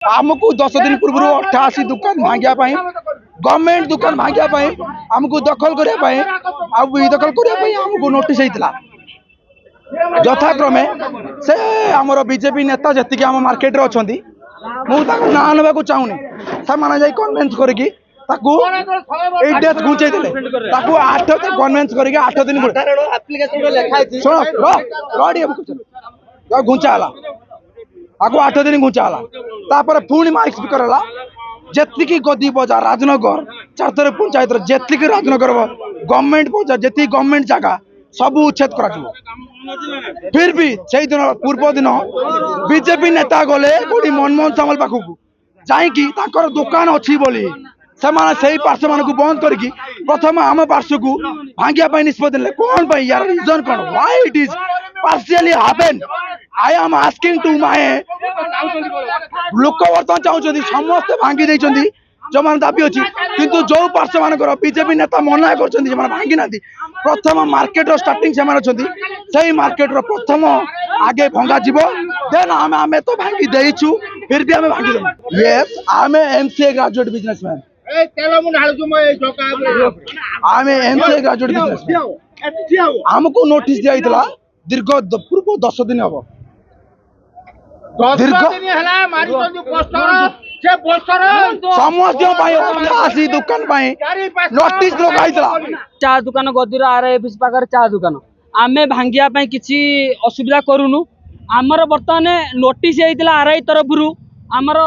आमको 10 दिन पूर्व 88 दुकान भांगिया गवर्नमेंट दुकान भांगिया आमको दखल करने दखल करने आमको नोटिस होता यथाक्रमे से आमर बीजेपी नेता जी आम मार्केट रे अच्छा मुझे ना ना चाहूनी से कन्वेन्स करके डेथ घुंचे आठ कन्वेन्स करके 8 दिन घुंचा आपको 8 दिन घुंचा पुणी माइक स्पीकर है जी गदी बजार राजनगर 4 थर पंचायत जी राजनगर गवर्नमेंट बजार जी गवर्नमेंट जगह सब उच्छेद कर फिर भी से दिन पूर्व दिन बीजेपी नेता गले कोड़ी मनमोहन सामल पाखक जा दुकान अच्छी बोली से पार्श्व मान बंद करके प्रथम आम पार्श्व को भांगिया निष्पत्ति ने कौन यार रीजन कौन why it is partially happen I am asking to my लोक बर्तमान चाहते समस्ते भांगी देइछंती जो मान दाबी अच्छी किंतु जो पार्श्व मान बीजेपी नेता मना कर भांगी ना प्रथम मार्केट स्टार्टिंग से अच्छा मार्केट प्रथम आगे भंगा जीव देन आम तो भांगी देइछु फिर भी आम भांगी देबु यस आम एमसीए ग्रेजुएट बिजनेसमैन आम एमसीए ग्रेजुएट बिजनेसमैन आमको नोटिस दिया दीर्घ पूर्व 10 दिन हम समस्त दुकान नोटिस चा दुकान गदीर आरआईएफएस पाखर चा दुकान आमे भांगिया किसी असुविधा करूनु आमर बर्तमान नोटिस होता आरआई तरफ आमर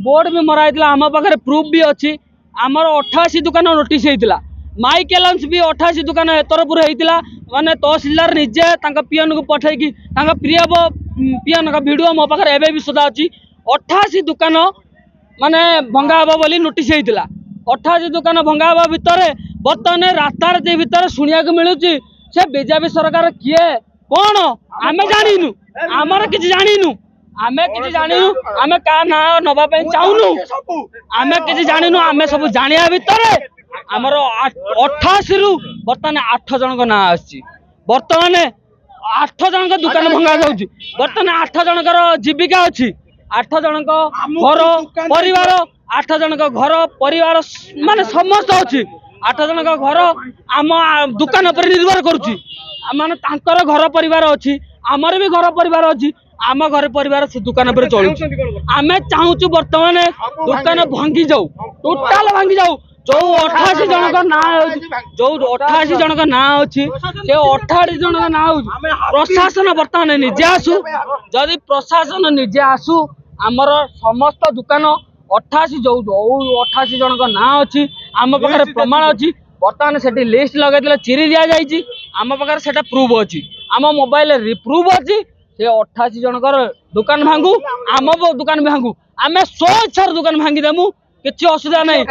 बोर्ड भी मरा आम पाखे प्रूफ भी अच्छी आमर 88 दुकान नोटिस होता माइक एलाउंस भी 88 दुकान तरफ होता माने तहसीलदार निजे पीएन को पठेकी प्रिय पीएन का वीडियो मो पाखे एवं भी सुधा अच्छी 88 दुकान माने भंगा हम बोली नोटिस होता 88 दुकान भंगा हवा भितर बर्तमान रास्तार भितर शुणा मिलूँ से बीजेपी सरकार किए कौन आम जानु आमर कि जानु आम कि जानु आम क्या ना नवाप चाहूनु आम कि जानु आम सब जाना भितर आमर 88 रु बर्तमान 8 जन ना आसी बर्तमान 8 जन दुकान भंगा जाऊँगी बर्तमान 8 जनकर जीविका अच्छी 8 जन घर परिवार 8 जन घर परिवार माने समस्त अच्छी 8 जन घर आम दुकान पर निर्भर करुच्ची माने तांकर घर परिवार अच्छी आमर भी घर परिवार अच्छी आम घर परिवार से दुकान पर चलू आम चाहूँ बर्तमान दुकान भांगी जाऊ टोटाल भांगी जाऊ जो 88 जन का ना जो 88 जन का ना अच्छी से 88 जन का ना प्रशासन बर्तमान निजे आसू जदि प्रशासन निजे आसू आमर समस्त दुकान 88 जो 88 जन का ना अच्छी आम पाखे प्रमाण अच्छी बर्तमान से लिस्ट लगे चिरी दि जाइए आम पाखे से प्रूफ अच्छी आम मोबाइल प्रूफ अच्छी से 88 जनकर दुकान भांगू आम दुकान भांगू आम 100 इच्छार दुकान भांगी देमु किसी असुविधा नहीं।